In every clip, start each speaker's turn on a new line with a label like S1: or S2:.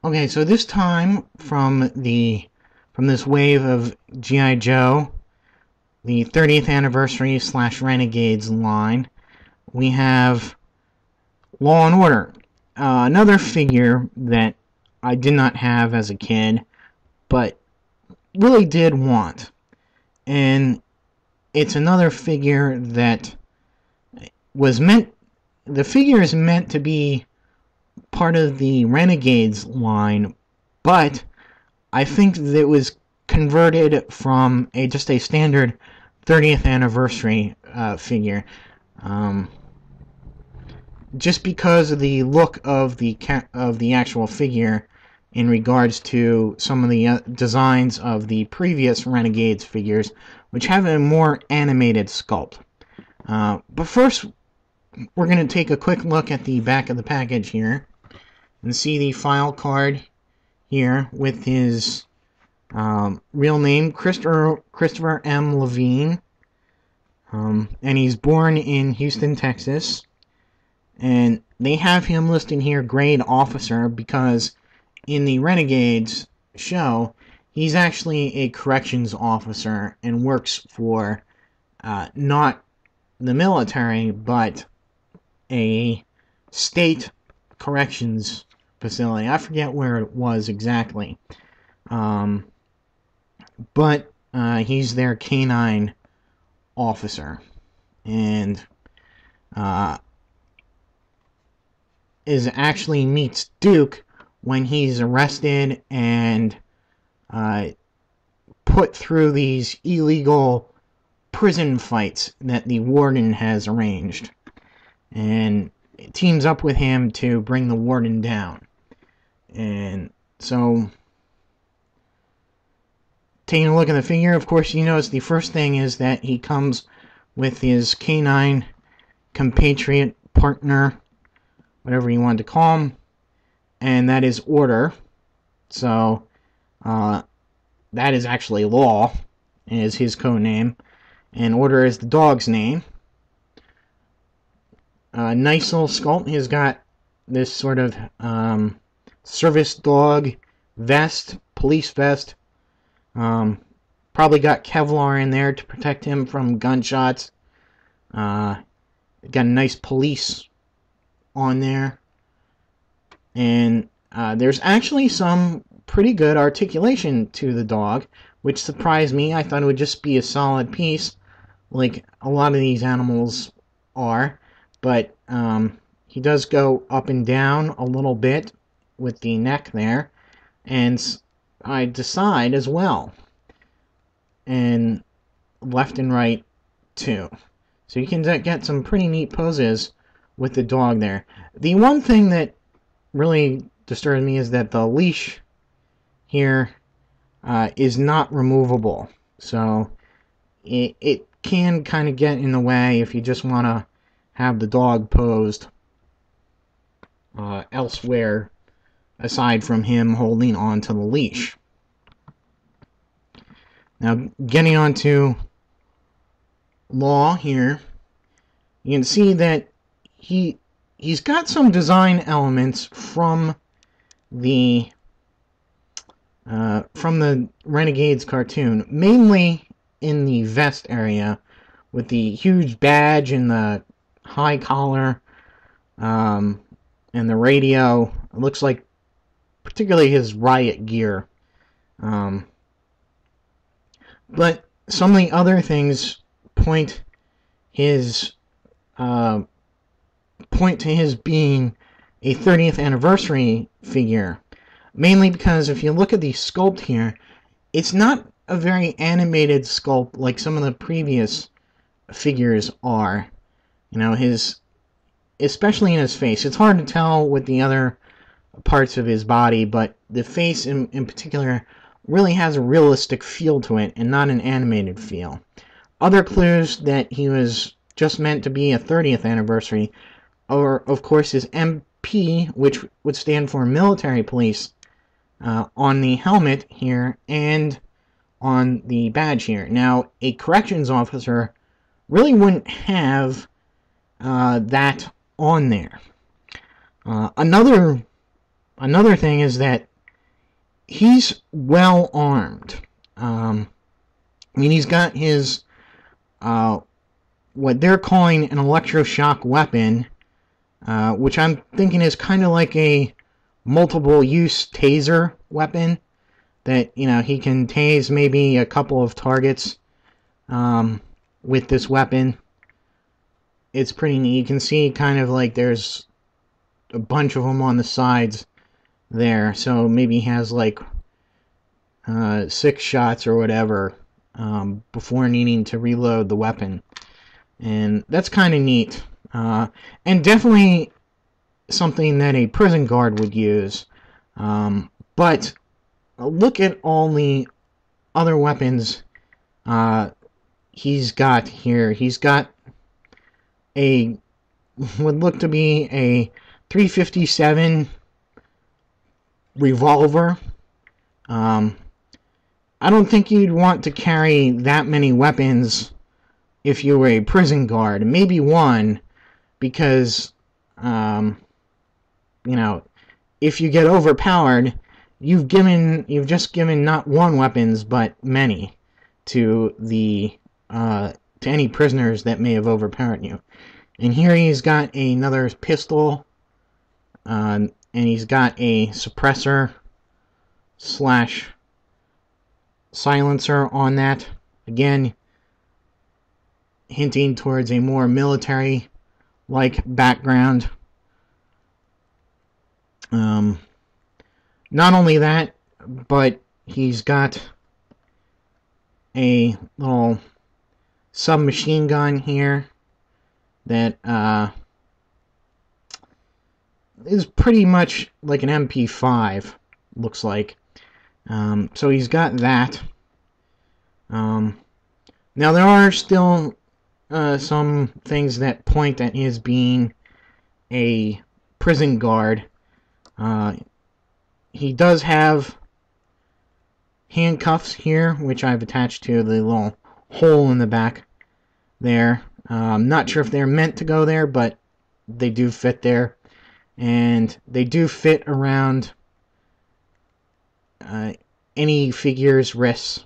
S1: Okay, so this time from this wave of G.I. Joe, the 30th anniversary / Renegades line, we have Law and Order. Another figure that I did not have as a kid, but really did want. And it's another figure that was meant... The figure is meant to be part of the Renegades line, but I think that it was converted from just a standard 30th anniversary figure. Just because of the look of the actual figure in regards to some of the designs of the previous Renegades figures, which have a more animated sculpt. But first, we're going to take a quick look at the back of the package here and see the file card here with his real name, Christopher M. Levine, and he's born in Houston, Texas. And they have him listed here, grade officer, because in the Renegades show, he's actually a corrections officer and works for not the military, but a state corrections facility. I forget where it was exactly. But he's their canine officer. And actually meets Duke when he's arrested and put through these illegal prison fights that the warden has arranged. And teams up with him to bring the warden down. And so, taking a look at the figure, of course, you notice the first thing is that he comes with his canine compatriot, partner, whatever you want to call him, and that is Order. So, that is actually Law, is his code name, and Order is the dog's name. Nice little sculpt. He's got this sort of service dog vest, police vest. Probably got Kevlar in there to protect him from gunshots. Got a nice police on there. And there's actually some pretty good articulation to the dog, which surprised me. I thought it would just be a solid piece, like a lot of these animals are. But he does go up and down a little bit with the neck there, and side to side as well, and left and right too. So you can get some pretty neat poses with the dog there. The one thing that really disturbed me is that the leash here is not removable. So it can kind of get in the way if you just want to have the dog posed elsewhere aside from him holding on to the leash. Now, getting on to Law here, you can see that he's got some design elements from the Renegades cartoon, mainly in the vest area with the huge badge and the high collar and the radio. It looks like particularly his riot gear. But some of the other things point to his being a 30th anniversary figure. Mainly because if you look at the sculpt here, it's not a very animated sculpt like some of the previous figures are. You know, especially in his face. It's hard to tell with the other parts of his body, but the face in particular really has a realistic feel to it and not an animated feel. Other clues that he was just meant to be a 30th anniversary are, of course, his MP, which would stand for military police, on the helmet here and on the badge here. Now, a corrections officer really wouldn't have that on there. Another thing is that he's well armed. I mean, he's got his what they're calling an electroshock weapon, which I'm thinking is kind of like a multiple-use taser weapon that, you know, he can tase maybe a couple of targets with this weapon. It's pretty neat. You can see kind of like there's a bunch of them on the sides there, so maybe he has like 6 shots or whatever before needing to reload the weapon. And that's kind of neat. And definitely something that a prison guard would use. But look at all the other weapons he's got here. He's got a, would look to be a .357 revolver. I don't think you'd want to carry that many weapons if you were a prison guard. Maybe one, because, you know, if you get overpowered, you've just given not one weapons, but many to the, to any prisoners that may have overpowered you. And here he's got another pistol, and he's got a suppressor slash silencer on that. Again, hinting towards a more military-like background. Not only that, but he's got a little submachine gun here that is pretty much like an MP5, looks like. So he's got that. Now there are still some things that point at his being a prison guard. He does have handcuffs here, which I've attached to the little hole in the back there. I'm not sure if they're meant to go there, but they do fit there. And they do fit around any figure's wrists.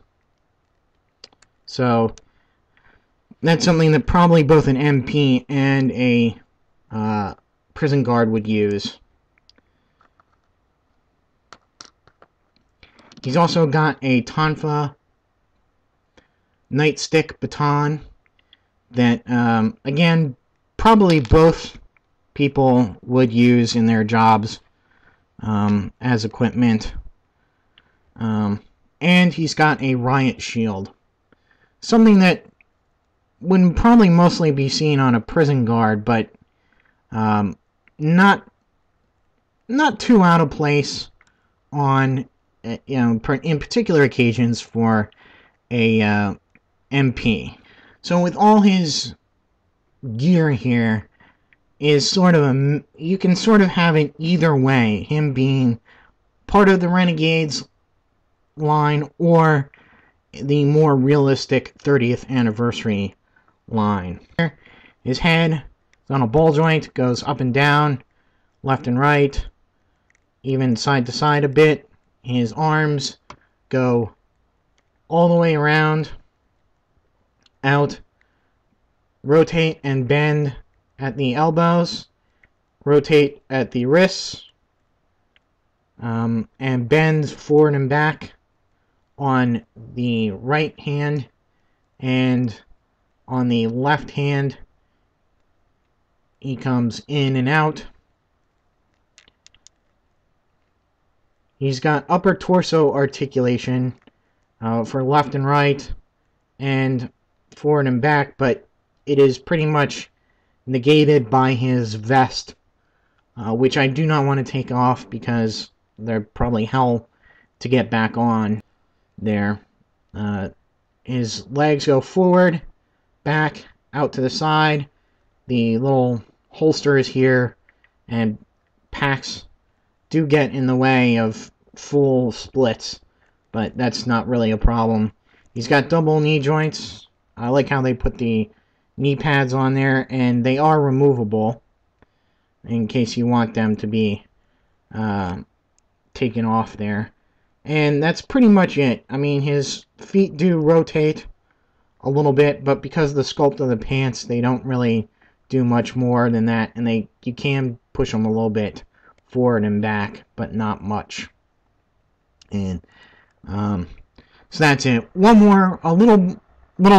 S1: So that's something that probably both an MP and a prison guard would use. He's also got a Tonfa nightstick baton that, again, probably both people would use in their jobs as equipment. And he's got a riot shield. Something that would probably mostly be seen on a prison guard, but not too out of place on, you know, in particular occasions for a MP. So with all his gear here is sort of a, you can sort of have it either way, him being part of the Renegades line or the more realistic 30th anniversary line. His head is on a ball joint, goes up and down, left and right, even side to side a bit. His arms go all the way around, out, rotate and bend at the elbows, rotate at the wrists, and bend forward and back on the right hand, and on the left hand he comes in and out. He's got upper torso articulation for left and right and forward and back, but it is pretty much negated by his vest, which I do not want to take off because they're probably hell to get back on there. His legs go forward, back, out to the side. The little holsters here and packs do get in the way of full splits, but that's not really a problem. He's got double knee joints. I like how they put the knee pads on there, and they are removable in case you want them to be taken off there. And that's pretty much it. I mean, his feet do rotate a little bit, but because of the sculpt of the pants, they don't really do much more than that. And you can push them a little bit forward and back, but not much. And so that's it. One more, a little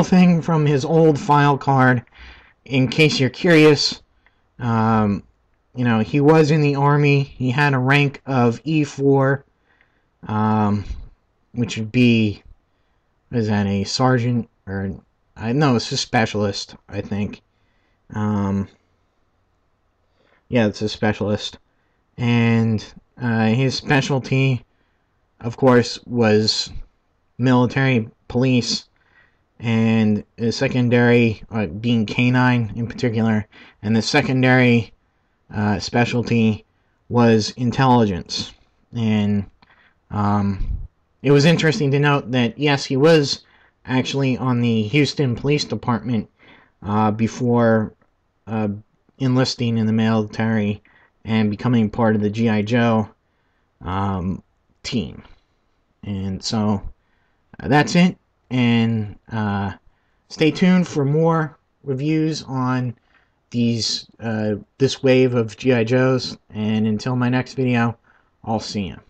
S1: thing from his old file card, in case you're curious. He was in the Army. He had a rank of E4, which would be, is that a sergeant? Or, no, it's a specialist, I think. Yeah, it's a specialist. And his specialty, of course, was military police, and the secondary, being canine in particular, and the secondary specialty was intelligence. And it was interesting to note that, yes, he was actually on the Houston Police Department before enlisting in the military and becoming part of the G.I. Joe team. And so that's it. And stay tuned for more reviews on this wave of G.I. Joes. And until my next video, I'll see you.